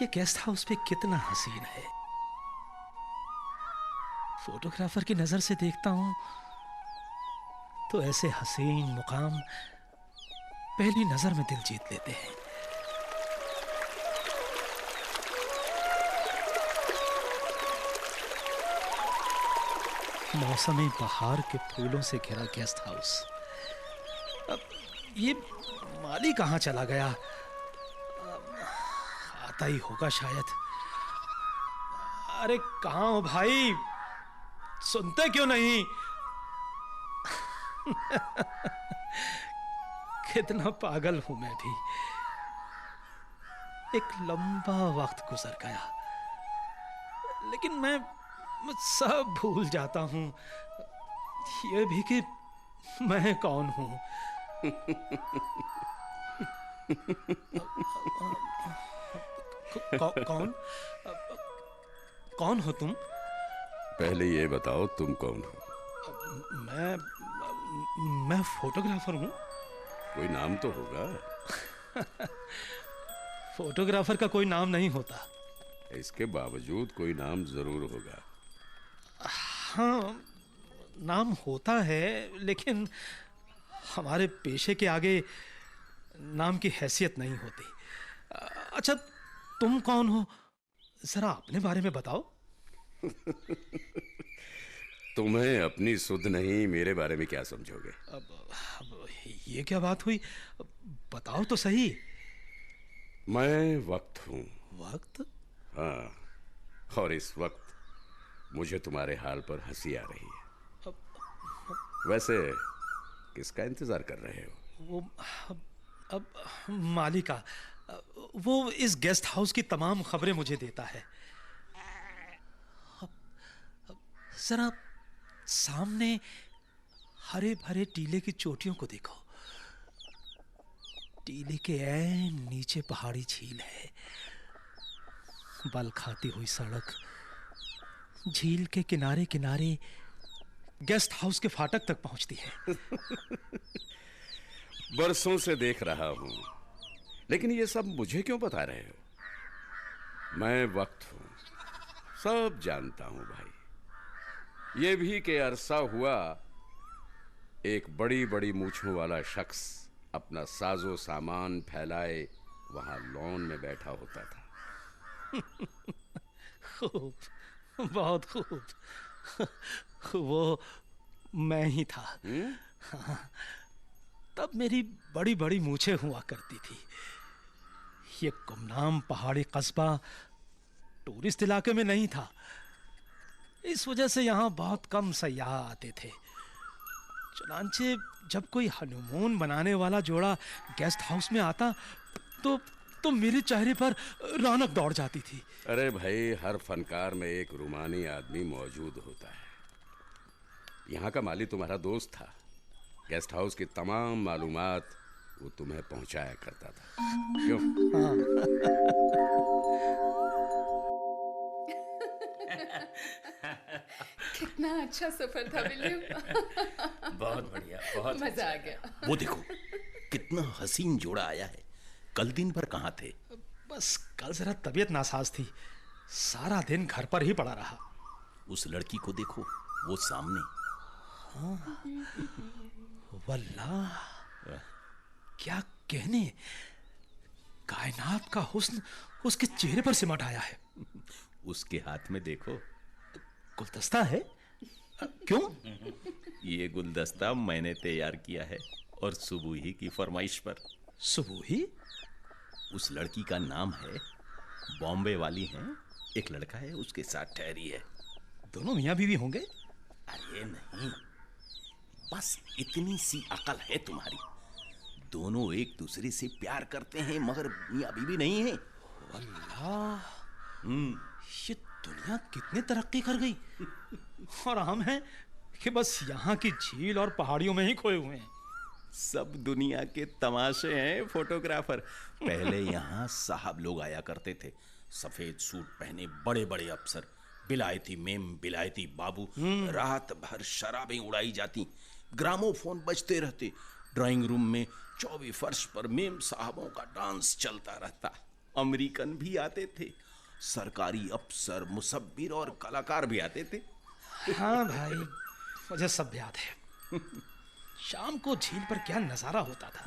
ये guest house पे कितना हसीन है। फोटोग्राफर की नजर से देखता हूं तो ऐसे हसीन मुकाम पहली नजर में दिल जीत लेते हैं। मौसमी बहार के फूलों से घिरा गेस्ट हाउस। अब ये माली कहां चला गया? आता ही होगा शायद। अरे कहां हो भाई, सुनते क्यों नहीं? कितना पागल हूं मैं भी। एक लंबा वक्त गुजर गया लेकिन मैं सब भूल जाता हूं, ये भी कि मैं कौन हूं। कौन कौन हो तुम? पहले ये बताओ तुम कौन हो? मैं फोटोग्राफर हूं। कोई नाम तो होगा। फोटोग्राफर का कोई नाम नहीं होता। इसके बावजूद कोई नाम जरूर होगा। हाँ, नाम होता है लेकिन हमारे पेशे के आगे नाम की हैसियत नहीं होती। अच्छा, तुम कौन हो? जरा अपने बारे में बताओ। तुम्हें अपनी सुध नहीं, मेरे बारे में क्या समझोगे? अब ये क्या बात हुई? बताओ तो सही। मैं वक्त हूं। वक्त? हाँ, और इस वक्त मुझे तुम्हारे हाल पर हंसी आ रही है। वैसे किसका इंतजार कर रहे हो? वो अब मालिका, वो इस गेस्ट हाउस की तमाम खबरें मुझे देता है। जरा सामने हरे भरे टीले की चोटियों को देखो। टीले के ऐन नीचे पहाड़ी झील है। बल खाती हुई सड़क झील के किनारे किनारे गेस्ट हाउस के फाटक तक पहुंचती है। बरसों से देख रहा हूं, लेकिन ये सब मुझे क्यों बता रहे हो? मैं वक्त हूं, सब जानता हूं भाई। ये भी कि अरसा हुआ एक बड़ी बड़ी मूंछों वाला शख्स अपना साजो सामान फैलाए वहां लॉन में बैठा होता था। खूब, बहुत खूब। वो मैं ही था। हाँ, तब मेरी बड़ी बड़ी मूछें हुआ करती थी। ये गुमनाम पहाड़ी कस्बा टूरिस्ट इलाके में नहीं था, इस वजह से यहाँ बहुत कम सयाह आते थे। चुनांचे जब कोई हनीमून मनाने वाला जोड़ा गेस्ट हाउस में आता तो मेरे चेहरे पर रौनक दौड़ जाती थी। अरे भाई, हर फनकार में एक रूमानी आदमी मौजूद होता है। यहाँ का माली तुम्हारा दोस्त था। गेस्ट हाउस की तमाम मालूमात वो तुम्हें पहुंचाया करता था, क्यों? कितना अच्छा सफर था विलियम। बहुत बढ़िया, बहुत मजा आ गया। वो देखो कितना हसीन जोड़ा आया है। कल दिन भर कहाँ थे? बस कल जरा तबीयत नासाज थी, सारा दिन घर पर ही पड़ा रहा। उस लड़की को देखो, वो सामने। हाँ, वल्लाह, क्या कहने, कायनात का हुस्न उसके चेहरे पर सिमट आया है। उसके हाथ में देखो, गुलदस्ता है। क्यों? ये गुलदस्ता मैंने तैयार किया है और सुबुही की फरमाइश पर। सुबुही? उस लड़की का नाम है, बॉम्बे वाली है। एक लड़का है उसके साथ ठहरी है। दोनों मियाँ बीवी होंगे? अरे नहीं, बस इतनी सी अकल है तुम्हारी। दोनों एक दूसरे से प्यार करते हैं मगर मियाँ बीवी नहीं है। अल्लाह, ये दुनिया कितनी तरक्की कर गई और हम हैं कि बस यहाँ की झील और पहाड़ियों में ही खोए हुए हैं। सब दुनिया के तमाशे हैं फोटोग्राफर। पहले यहाँ साहब लोग आया करते थे, सफेद सूट पहने बड़े बड़े अफसर, बिलायती मेम, बिलायती बाबू। रात भर शराबें उड़ाई जाती, ग्रामोफोन बजते रहते, ड्राइंग रूम में 24 फर्श पर मेम साहबों का डांस चलता रहता। अमेरिकन भी आते थे, सरकारी अफसर, मुसब्बिर और कलाकार भी आते थे। हाँ भाई, मुझे सब याद है। शाम को झील पर क्या नजारा होता था।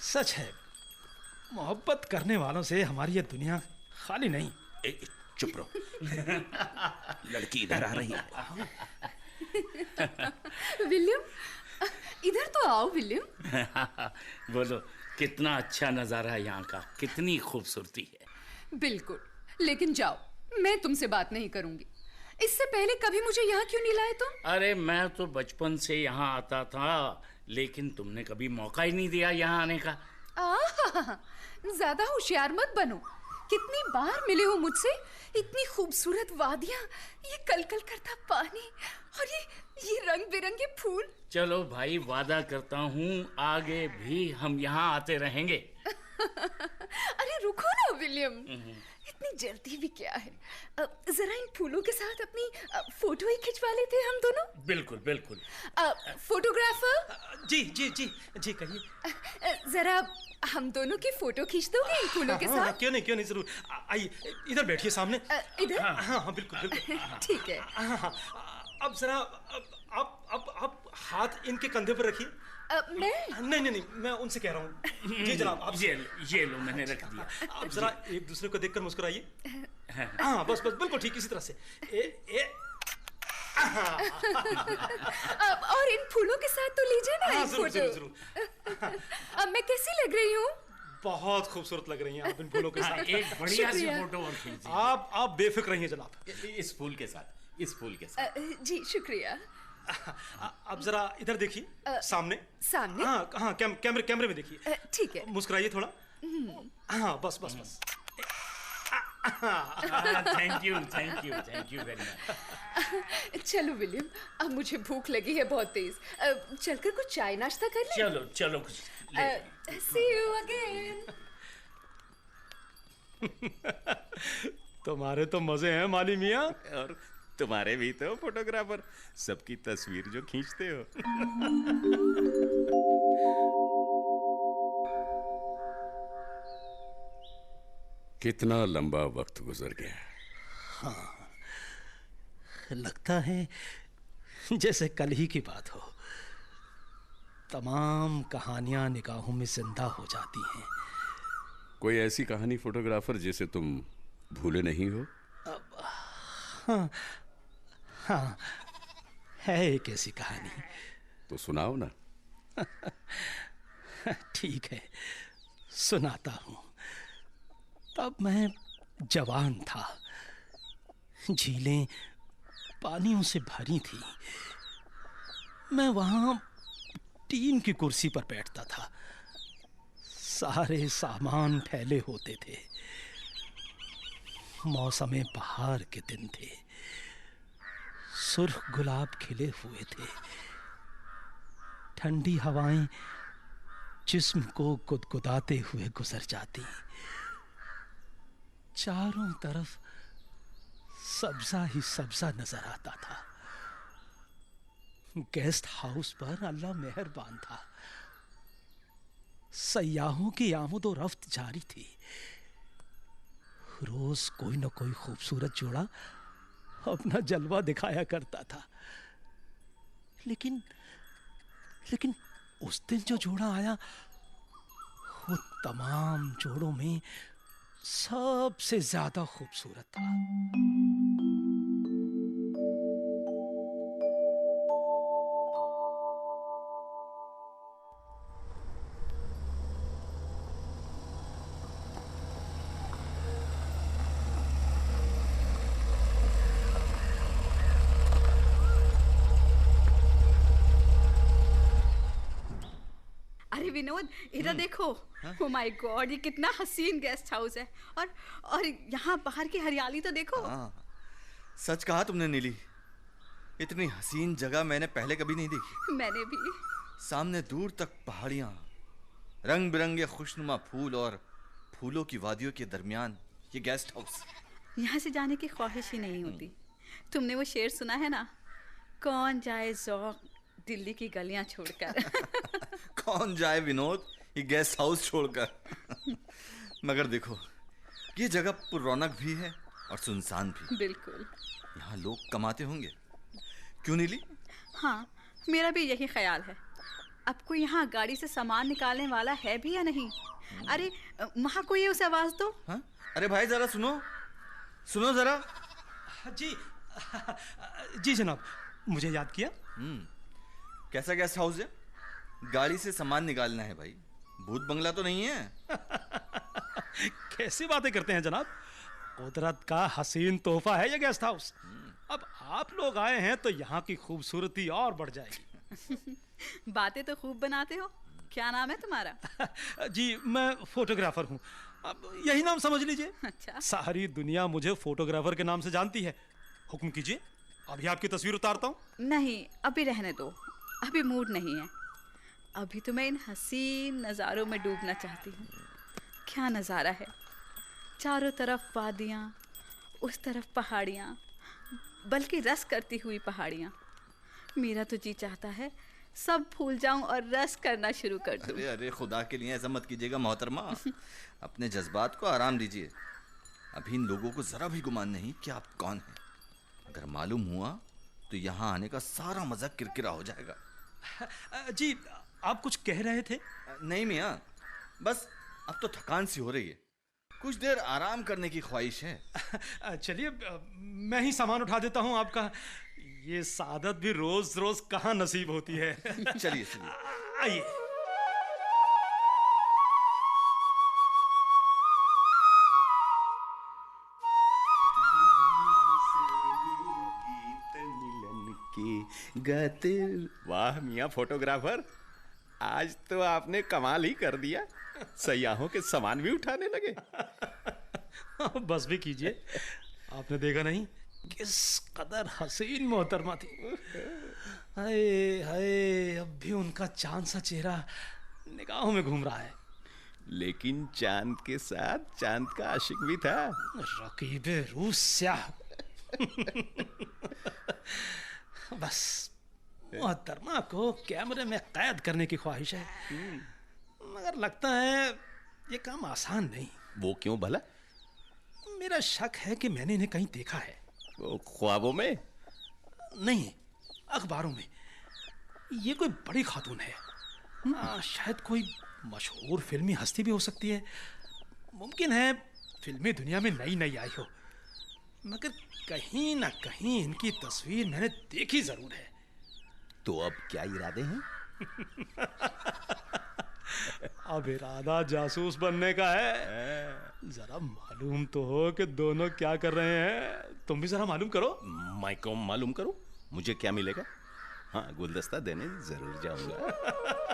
सच है, मोहब्बत करने वालों से हमारी ये दुनिया खाली नहीं। चुप रहो। लड़की इधर आ रही है। विलियम, इधर तो आओ विलियम। बोलो, कितना अच्छा नजारा है यहाँ का, कितनी खूबसूरती है। बिल्कुल, लेकिन जाओ, मैं तुमसे बात नहीं करूंगी। इससे पहले कभी मुझे यहाँ क्यों नहीं लाए तुम? अरे मैं तो बचपन से यहाँ आता था, लेकिन तुमने कभी मौका ही नहीं दिया यहाँ आने का। ज्यादा होशियार मत बनो। कितनी बार मिले हो मुझसे। इतनी खूबसूरत वादियाँ, ये कलकल करता पानी और ये रंग बिरंगे फूल। चलो भाई, वादा करता हूँ आगे भी हम यहाँ आते रहेंगे। अरे रुको ना विलियम, इतनी जल्दी भी क्या है। जरा इन फूलों के साथ अपनी फोटो ही खिंचवा लेते हैं हम दोनों। बिल्कुल बिल्कुल। फोटोग्राफर जी जी जी जी, कहिए। जरा हम दोनों की फोटो खींच दोगे इन फूलों के साथ? क्यों नहीं जरूर। आइए, इधर बैठिए सामने। इधर? हाँ, बिल्कुल बिल्कुल। ठीक है। हाँ, अब जरा आप हाथ इनके कंधे पर रखिए। मैं नहीं, मैं उनसे कह रहा हूँ। जी जनाब, आप ये लो, मैंने रख दिया। आप जरा एक दूसरे को देखकर मुस्कुराइए। हाँ, बस बिल्कुल ठीक इसी तरह से। और इन फूलों के साथ तो लीजिए ना एक जरूर फोटो। जरूर। अब मैं कैसी लग रही हूँ? बहुत खूबसूरत लग रही हैं आप इन फूलों के साथ। एक बढ़िया सी शुक्रिया। फोटो और खींचिए। आप बेफिक्र रहिए जनाब। इस फूल के साथ, इस फूल के साथ। जी शुक्रिया। आप जरा इधर देखिए, सामने। सामने? हाँ, कैमरे में देखिए। ठीक है। मुस्कुराइए थोड़ा। हाँ, बस। Thank you very much. चलो विलियम, अब मुझे भूख लगी है बहुत तेज। चलकर कुछ चाय नाश्ता कर लें। चलो कुछ ले। See you again। तुम्हारे तो मजे हैं माली मियाँ। और तुम्हारे भी तो फोटोग्राफर, सबकी तस्वीर जो खींचते हो। कितना लंबा वक्त गुजर गया। लगता है जैसे कल ही की बात हो। तमाम कहानियां निगाहों में जिंदा हो जाती हैं। कोई ऐसी कहानी फोटोग्राफर जिसे तुम भूले नहीं हो? हाँ, है एक ऐसी कहानी। तो सुनाओ ना। ठीक है, सुनाता हूँ। तब मैं जवान था। झीलें पानियों से भरी थी। मैं वहां टीन की कुर्सी पर बैठता था। सारे सामान फैले होते थे। मौसम बहार के दिन थे। सुर्ख गुलाब खिले हुए थे। ठंडी हवाएं जिस्म को गुदगुदाते हुए गुजर जाती। चारों तरफ सब्जा ही सब्जा नजर आता था। गेस्ट हाउस पर अल्लाह मेहरबान था। सयाहों की आमद और रफ्त जारी थी। रोज कोई न कोई खूबसूरत जोड़ा अपना जलवा दिखाया करता था। लेकिन उस दिन जो जोड़ा आया, वो तमाम जोड़ों में सबसे ज्यादा खूबसूरत था। अरे विनोद, इधर देखो। ओ माय गॉड, ये कितना हसीन गेस्ट हाउस है। और यहाँ बाहर की हरियाली तो देखो। सच कहा तुमने नीली, इतनी हसीन जगह मैंने पहले कभी नहीं देखी। मैंने भी। सामने दूर तक पहाड़ियाँ, रंग बिरंगे खुशनुमा फूल और फूलों की वादियों के दरमियान ये गेस्ट हाउस। यहाँ से जाने की ख्वाहिश ही नहीं होती। तुमने वो शेर सुना है ना, कौन जाए ज़ौक़ दिल्ली की गलियाँ छोड़कर। कौन जाए विनोद ये गेस्ट हाउस छोड़कर। मगर देखो, ये जगह पुरौनक भी है और सुनसान भी। बिल्कुल। यहाँ लोग कमाते होंगे, क्यों नीली? हाँ, मेरा भी यही ख्याल है। अब कोई यहाँ गाड़ी से सामान निकालने वाला है भी या नहीं? अरे वहाँ कोई है, उसे आवाज दो। हाँ? अरे भाई जरा सुनो, सुनो जरा। जी जी जनाब, मुझे याद किया। कैसा गेस्ट हाउस है? गाड़ी से सामान निकालना है भाई, भूत बंगला तो नहीं है? कैसी बातें करते हैं जनाब, कुदरत का हसीन तोहफा है ये गेस्ट हाउस। अब आप लोग आए हैं तो यहाँ की खूबसूरती और बढ़ जाएगी। बातें तो खूब बनाते हो। क्या नाम है तुम्हारा? जी मैं फोटोग्राफर हूँ, अब यही नाम समझ लीजिए। अच्छा। सारी दुनिया मुझे फोटोग्राफर के नाम से जानती है। हुक्म कीजिए, अभी आपकी तस्वीर उतारता हूँ। नहीं, अभी रहने दो, अभी मूड नहीं है। अभी तो मैं इन हसीन नज़ारों में डूबना चाहती हूँ। क्या नज़ारा है, चारों तरफ वादियाँ, उस तरफ पहाड़ियाँ, बल्कि रस करती हुई पहाड़ियाँ। मेरा तो जी चाहता है सब भूल जाऊं और रस करना शुरू कर दूं। अरे अरे, खुदा के लिए ऐसा मत कीजिएगा मोहतरमा, अपने जज्बात को आराम दीजिए। अभी इन लोगों को जरा भी गुमान नहीं कि आप कौन हैं। अगर मालूम हुआ तो यहाँ आने का सारा मजा किरकिरा हो जाएगा। जी आप कुछ कह रहे थे? नहीं मियाँ, बस अब तो थकान सी हो रही है, कुछ देर आराम करने की ख्वाहिश है। चलिए मैं ही सामान उठा देता हूँ आपका। ये सादत भी रोज रोज कहाँ नसीब होती है। चलिए चलिए। आइए। वाह मियाँ फोटोग्राफर, आज तो आपने कमाल ही कर दिया। सयाहों के सामान भी उठाने लगे। बस भी कीजिए, आपने देखा नहीं किस कदर हसीन मोहतरमा थी। हाय हाय, अब भी उनका चांद सा चेहरा निगाहों में घूम रहा है। लेकिन चांद के साथ चांद का आशिक भी था। रकीबे रूस स्याह। बस मोहतरमा को कैमरे में कैद करने की ख्वाहिश है, मगर लगता है ये काम आसान नहीं। वो क्यों भला? मेरा शक है कि मैंने इन्हें कहीं देखा है। वो ख्वाबों में? नहीं, अखबारों में। ये कोई बड़ी खातून है, शायद कोई मशहूर फिल्मी हस्ती भी हो सकती है। मुमकिन है फिल्मी दुनिया में नई नई आई हो, मगर कहीं ना कहीं इनकी तस्वीर मैंने देखी जरूर है। तो अब क्या इरादे हैं? अब इरादा जासूस बनने का है। जरा मालूम तो हो कि दोनों क्या कर रहे हैं। तुम भी जरा मालूम करो। मैं क्यों मालूम करूं? मुझे क्या मिलेगा? हाँ, गुलदस्ता देने जरूर जाऊंगा।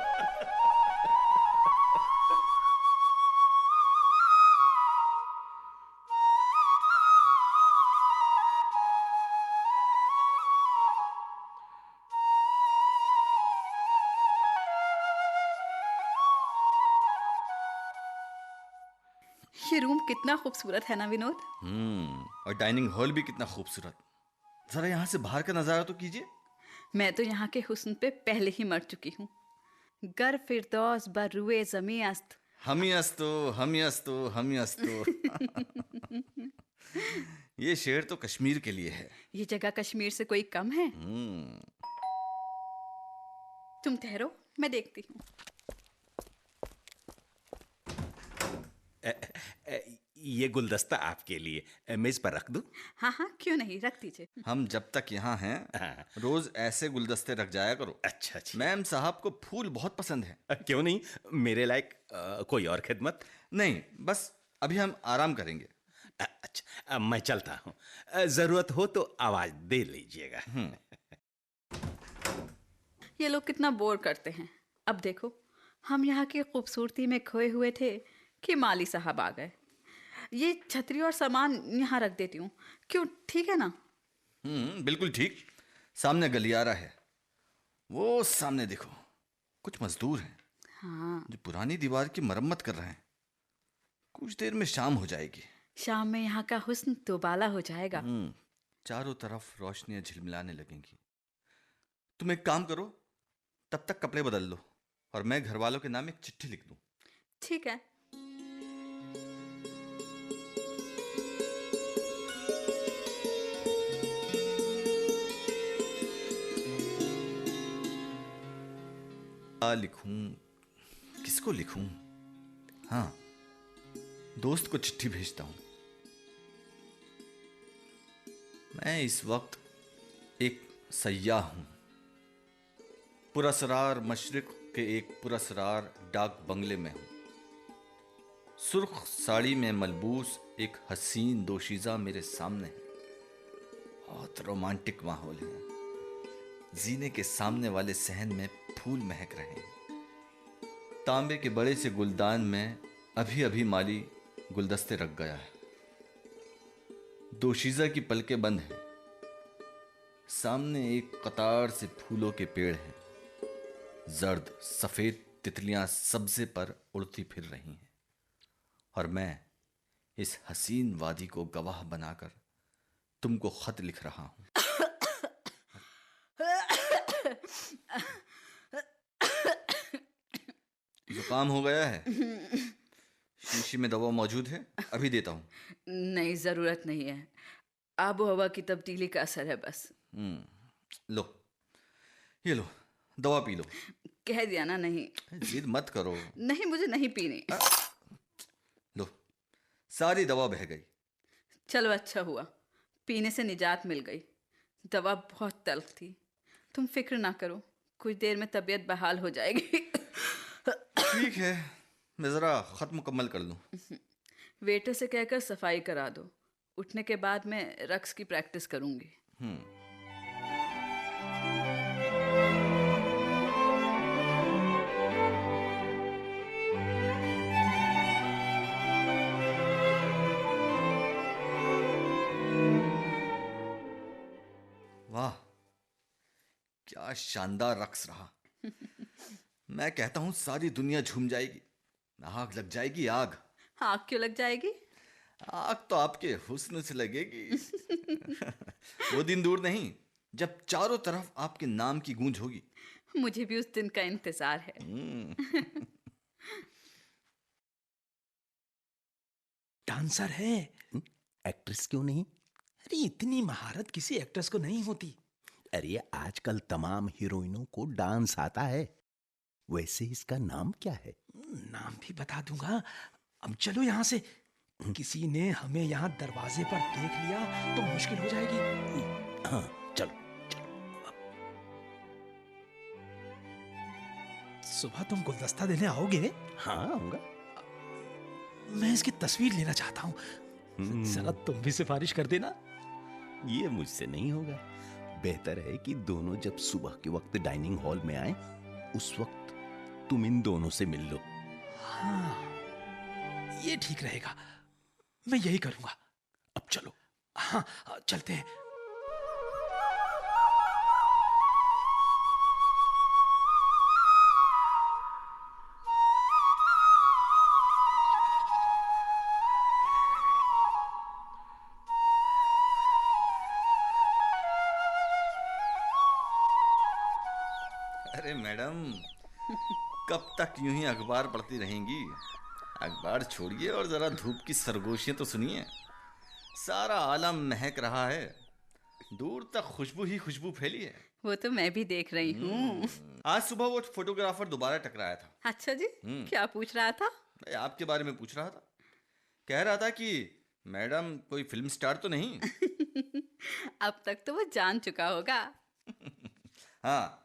ये रूम कितना खूबसूरत है ना विनोद। और डाइनिंग हॉल भी कितना खूबसूरत। जरा यहाँ से बाहर का नजारा तो कीजिए। मैं तो यहाँ के हुस्न पे पहले ही मर चुकी हूँ। गर फिरदौस बरुए ज़मी अस्त। हम ही अस्तो, हम ही अस्तो, हम ही अस्तो। ये शेर तो कश्मीर के लिए है। ये जगह कश्मीर से कोई कम है? तुम ठहरो, मैं देखती हूँ। ये गुलदस्ता आपके लिए, मेज पर रख दूं? हाँ हाँ, क्यों नहीं, रख दीजिए। हम जब तक यहाँ हैं रोज ऐसे गुलदस्ते रख जाया करो। अच्छा अच्छा। मैम साहब को फूल बहुत पसंद है। क्यों नहीं, मेरे लायक कोई और खिदमत? नहीं, बस अभी हम आराम करेंगे। अच्छा, मैं चलता हूँ। जरूरत हो तो आवाज दे लीजिएगा। ये लोग कितना बोर करते हैं। अब देखो, हम यहाँ की खूबसूरती में खोए हुए थे कि माली साहब आ गए। ये छतरी और सामान यहाँ रख देती हूँ, क्यों, ठीक है ना? बिल्कुल ठीक। सामने गलियारा है, वो सामने देखो, कुछ मजदूर हैं। हाँ, जो पुरानी दीवार की मरम्मत कर रहे हैं। कुछ देर में शाम हो जाएगी। शाम में यहाँ का हुस्न दोबाला हो जाएगा। चारों तरफ रोशनियां झिलमिलाने लगेंगी। तुम एक काम करो, तब तक कपड़े बदल लो और मैं घर वालों के नाम एक चिट्ठी लिख दूं। ठीक है। क्या लिखूं, किसको लिखूं? हाँ, दोस्त को चिट्ठी भेजता हूं। मैं इस वक्त एक सयाह हूं, पुरस्रार मशरिक के एक पुरस्रार डाक बंगले में हूं। सुर्ख साड़ी में मलबूस एक हसीन दोशीजा मेरे सामने है। बहुत रोमांटिक माहौल है। जीने के सामने वाले सहन में फूल महक रहे हैं। तांबे के बड़े से गुलदान में अभी अभी माली गुलदस्ते रख गया है। दोशीजा की पलकें बंद हैं। सामने एक कतार से फूलों के पेड़ हैं। जर्द सफेद तितलियां सब्जे पर उड़ती फिर रही हैं और मैं इस हसीन वादी को गवाह बनाकर तुमको खत लिख रहा हूं। जुकाम हो गया है? शीशी में दवा मौजूद है, अभी देता हूं। नहीं, जरूरत नहीं है। आबो हवा की तब्दीली का असर है बस। लो, ये लो, दवा पी लो। कह दिया ना नहीं। जिद मत करो। नहीं, मुझे नहीं पीनी। लो, सारी दवा बह गई। चलो अच्छा हुआ, पीने से निजात मिल गई। दवा बहुत तल्ख थी। तुम फिक्र ना करो, कुछ देर में तबीयत बहाल हो जाएगी। ठीक है, मैं जरा खत मुकम्मल कर लूं। वेटर से कहकर सफाई करा दो। उठने के बाद मैं रक्स की प्रैक्टिस करूंगी। वाह, क्या शानदार रक्स रहा। मैं कहता हूं सारी दुनिया झूम जाएगी। आग लग जाएगी, आग। आग क्यों लग जाएगी? आग तो आपके हुस्न से लगेगी। वो दिन दूर नहीं जब चारों तरफ आपके नाम की गूंज होगी। मुझे भी उस दिन का इंतजार है। डांसर है, एक्ट्रेस क्यों नहीं? अरे इतनी महारत किसी एक्ट्रेस को नहीं होती। अरे आजकल तमाम हीरोइनों को डांस आता है। वैसे इसका नाम क्या है? नाम भी बता दूंगा। अब चलो यहाँ से। किसी ने हमें यहाँ दरवाजे पर देख लिया तो मुश्किल हो जाएगी। हाँ, चलो। सुबह तुम गुलदस्ता देने आओगे? हाँ, आऊंगा। मैं इसकी तस्वीर लेना चाहता हूँ। जरा तुम भी सिफारिश कर देना। ये मुझसे नहीं होगा। बेहतर है कि दोनों जब सुबह के वक्त डाइनिंग हॉल में आए, उस वक्त तुम इन दोनों से मिल लो। हाँ, ये ठीक रहेगा। मैं यही करूंगा। अब चलो। हाँ, चलते हैं। अरे मैडम, कब तक यूं ही अखबार पढ़ती रहेंगी? अखबार छोड़िए और जरा धूप की सरगोशियां तो सुनिए। सारा आलम महक रहा है। दूर तक खुशबू ही खुशबू फैली है। वो तो मैं भी देख रही हूँ। आज सुबह वो फोटोग्राफर दोबारा टकराया था। अच्छा जी, क्या पूछ रहा था? आपके बारे में पूछ रहा था। कह रहा था कि मैडम कोई फिल्म स्टार तो नहीं? अब तक तो वो जान चुका होगा। हाँ,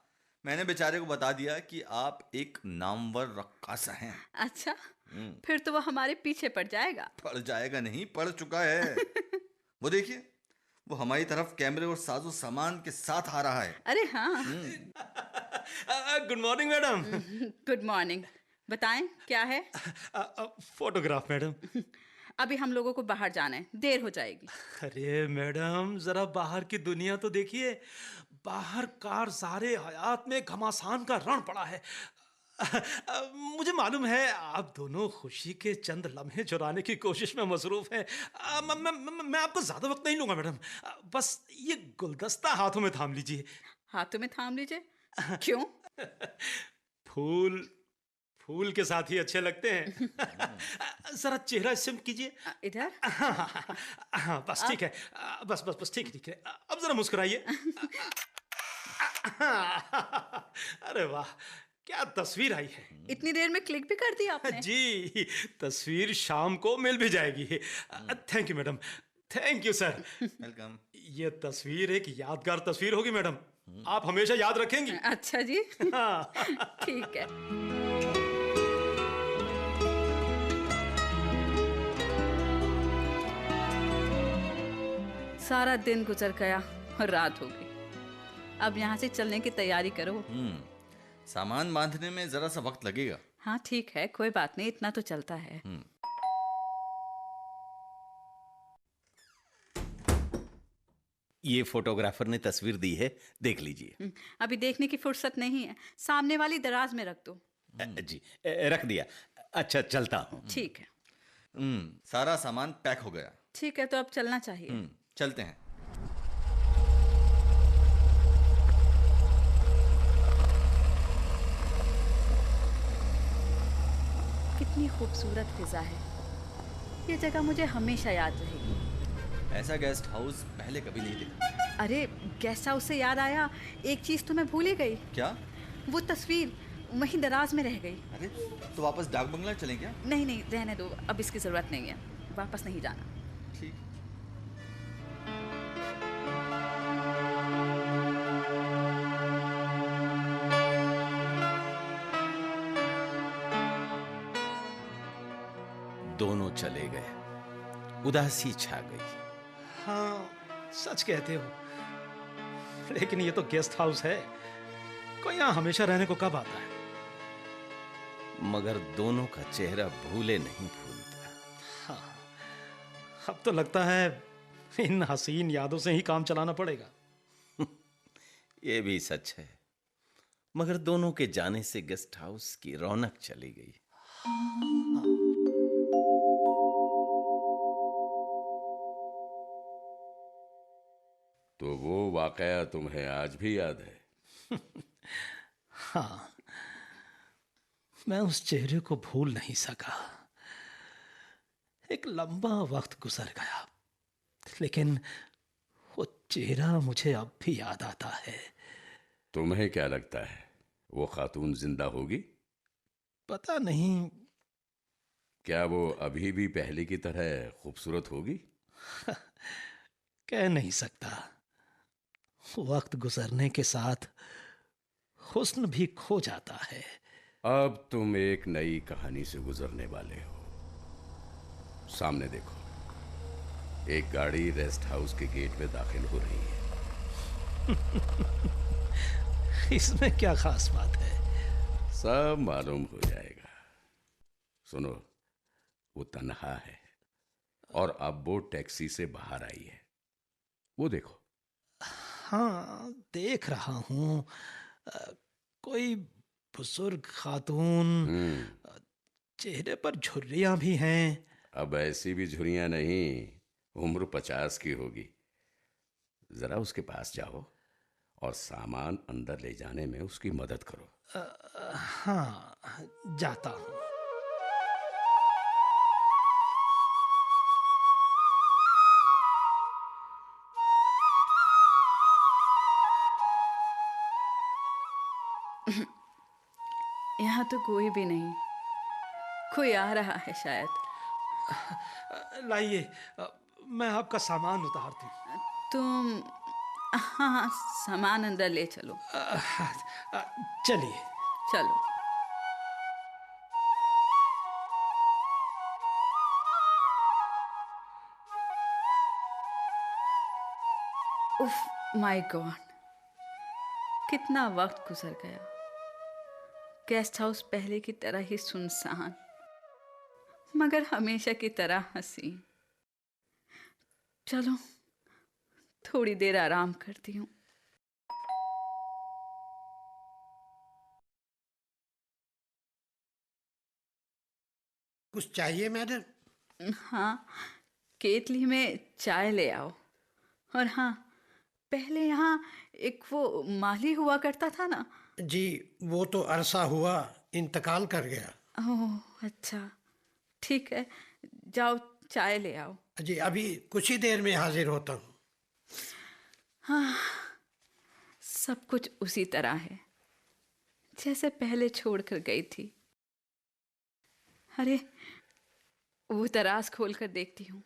मैंने बेचारे को बता दिया कि आप एक नामवर रक्कासा हैं। अच्छा, फिर तो वो हमारे पीछे पड़ जाएगा। पड़ जाएगा नहीं, पड़ चुका है। वो देखिए, वो हमारी तरफ कैमरे और साजो सामान के साथ आ रहा है। अरे हाँ। Good morning madam. Good morning. बताएं क्या है? Photograph madam. अभी हम लोगों को बाहर जाना है, देर हो जाएगी। अरे मैडम, जरा बाहर की दुनिया तो देखिए। बाहर कारज़ारे हयात में घमासान का रण पड़ा है। मुझे मालूम है आप दोनों खुशी के चंद लम्हे चुराने की कोशिश में मसरूफ हैं। मैं आपको ज्यादा वक्त नहीं लूंगा मैडम। बस ये गुलदस्ता हाथों में थाम लीजिए। हाथों में थाम लीजिए? क्यों? फूल के साथ ही अच्छे लगते हैं। जरा चेहरा सिम कीजिए। इधर? हाँ, बस ठीक है। बस ठीक है। अब जरा मुस्कुराइए। अरे वाह, क्या तस्वीर आई है। इतनी देर में क्लिक भी कर दिया आपने? जी, तस्वीर शाम को मिल भी जाएगी। Thank you madam, thank you sir. Welcome. ये तस्वीर एक यादगार तस्वीर होगी मैडम, आप हमेशा याद रखेंगी। अच्छा जी। हाँ। ठीक है। सारा दिन गुजर गया और रात हो गई। अब यहाँ से चलने की तैयारी करो। सामान बांधने में जरा सा वक्त लगेगा। हाँ ठीक है, कोई बात नहीं, इतना तो चलता है। ये फोटोग्राफर ने तस्वीर दी है, देख लीजिए। अभी देखने की फुर्सत नहीं है, सामने वाली दराज में रख दो। जी, रख दिया। अच्छा, चलता हूँ। ठीक है। सारा सामान पैक हो गया। ठीक है, तो अब चलना चाहिए। चलते हैं। कितनी खूबसूरत फिजा है, ये जगह मुझे हमेशा याद रहेगी। ऐसा गेस्ट हाउस पहले कभी नहीं देखा। अरे गेस्ट हाउस से याद आया, एक चीज तो मैं भूल ही गई। क्या? वो तस्वीर वहीं दराज में रह गई। अरे तो वापस डाक बंगला चलें क्या? नहीं नहीं, रहने दो, अब इसकी जरूरत नहीं है, वापस नहीं जाना। ठीक। दोनों चले गए, उदासी छा गई। हाँ, सच कहते हो, लेकिन ये तो गेस्ट हाउस है, कोई यहाँ हमेशा रहने को कब आता है। मगर दोनों का चेहरा भूले नहीं भूलता। हाँ, अब तो लगता है इन हसीन यादों से ही काम चलाना पड़ेगा। ये भी सच है, मगर दोनों के जाने से गेस्ट हाउस की रौनक चली गई। तो वो वाकया तुम्हें आज भी याद है? हाँ, मैं उस चेहरे को भूल नहीं सका। एक लंबा वक्त गुजर गया, लेकिन वो चेहरा मुझे अब भी याद आता है। तुम्हें क्या लगता है, वो खातून जिंदा होगी? पता नहीं। क्या वो अभी भी पहले की तरह खूबसूरत होगी? कह नहीं सकता, वक्त गुजरने के साथ हुस्न भी खो जाता है। अब तुम एक नई कहानी से गुजरने वाले हो। सामने देखो, एक गाड़ी रेस्ट हाउस के गेट में दाखिल हो रही है। इसमें क्या खास बात है? सब मालूम हो जाएगा। सुनो, वो तन्हा है और अब वो टैक्सी से बाहर आई है। वो देखो। हाँ, देख रहा हूं। कोई बुजुर्ग खातून, चेहरे पर झुर्रियां भी हैं। अब ऐसी भी झुर्रियां नहीं, उम्र 50 की होगी। जरा उसके पास जाओ और सामान अंदर ले जाने में उसकी मदद करो। हाँ, जाता हूं। यहाँ तो कोई भी नहीं, कोई आ रहा है शायद। लाइए, मैं आपका सामान उतार दूं। तुम, हाँ, सामान अंदर ले चलो। चलिए। चलो। उफ माय गॉड, कितना वक्त गुजर गया। गेस्ट हाउस पहले की तरह ही सुनसान, मगर हमेशा की तरह हसीन। चलो थोड़ी देर आराम करती हूँ। कुछ चाहिए मैडम? हाँ, केतली में चाय ले आओ। और हाँ, पहले यहाँ एक वो माली हुआ करता था ना? जी, वो तो अरसा हुआ इंतकाल कर गया। ओह अच्छा, ठीक है, जाओ चाय ले आओ। जी, अभी कुछ ही देर में हाजिर होता हूँ। हाँ, सब कुछ उसी तरह है जैसे पहले छोड़कर गई थी। अरे वो दराज खोलकर देखती हूँ,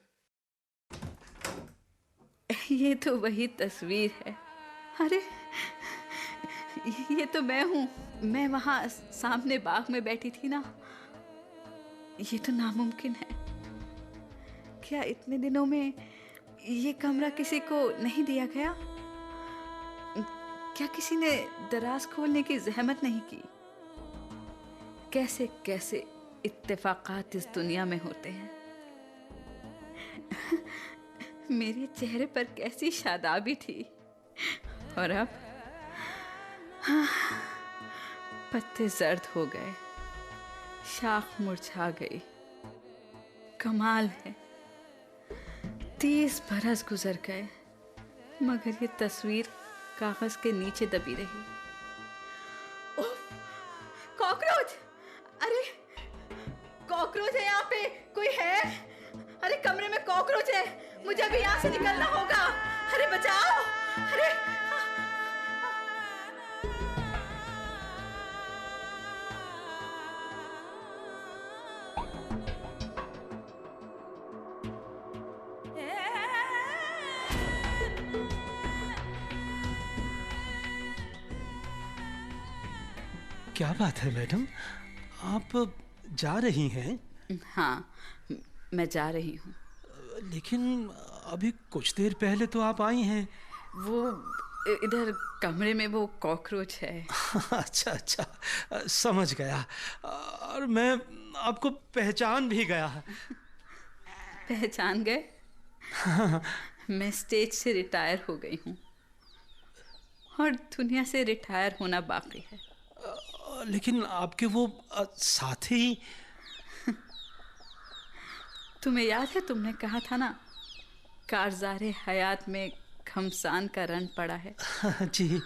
ये तो वही तस्वीर है। अरे ये तो मैं हूँ, मैं वहाँ सामने बाग में बैठी थी ना। ये तो नामुमकिन है। क्या इतने दिनों में ये कमरा किसी को नहीं दिया गया? क्या किसी ने दराज खोलने की जहमत नहीं की? कैसे कैसे इत्तेफाकात इस दुनिया में होते हैं। मेरे चेहरे पर कैसी शादाबी थी, और अब हाँ, पत्ते जर्द हो गए, शाख मुरझा गई। कमाल है, 30 बरस गुजर गए, मगर ये तस्वीर कागज के नीचे दबी रही। ओह, कॉकरोच! अरे कॉकरोच है यहाँ पे, कोई है? अरे कमरे में कॉकरोच है, मुझे अभी यहाँ से निकलना होगा। अरे बचाओ! अरे क्या बात है मैडम, आप जा रही हैं? हाँ, मैं जा रही हूँ। लेकिन अभी कुछ देर पहले तो आप आई हैं। वो इधर कमरे में वो कॉकरोच है। अच्छा अच्छा, समझ गया। और मैं आपको पहचान भी गया। पहचान गए? मैं स्टेज से रिटायर हो गई हूँ और दुनिया से रिटायर होना बाकी है। लेकिन आपके वो साथी, तुम्हें याद है तुमने कहा था ना, कारज़ारे हयात में घमसान का रन पड़ा है। जी।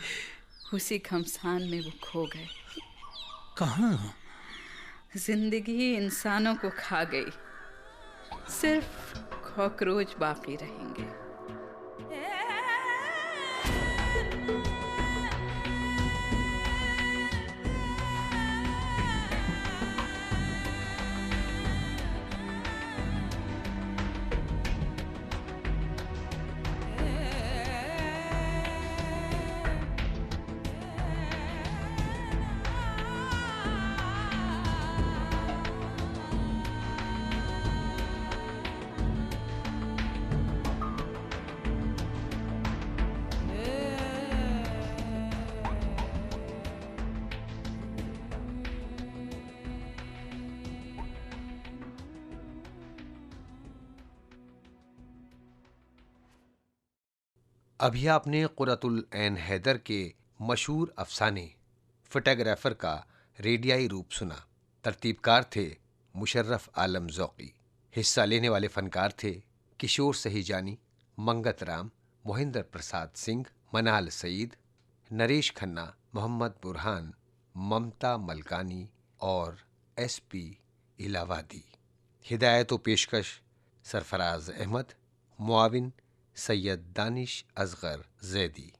उसी घमसान में वो खो गए। कहाँ? जिंदगी इंसानों को खा गई, सिर्फ कॉकरोच बाकी रहेंगे। अभी आपने कुर्रतुल ऐन हैदर के मशहूर अफसाने फोटोग्राफर का रेडियाई रूप सुना। तरतीबकार थे मुशर्रफ आलम ज़ौक़ी। हिस्सा लेने वाले फनकार थे किशोर सहीजानी, मंगत राम, मोहिंदर प्रसाद सिंह, मनाल सईद, नरेश खन्ना, मोहम्मद बुरहान, ममता मलकानी और SP इलावादी। हिदायत व पेशकश सरफराज अहमद, मुआविन सैयद दानिश असगर जैदी।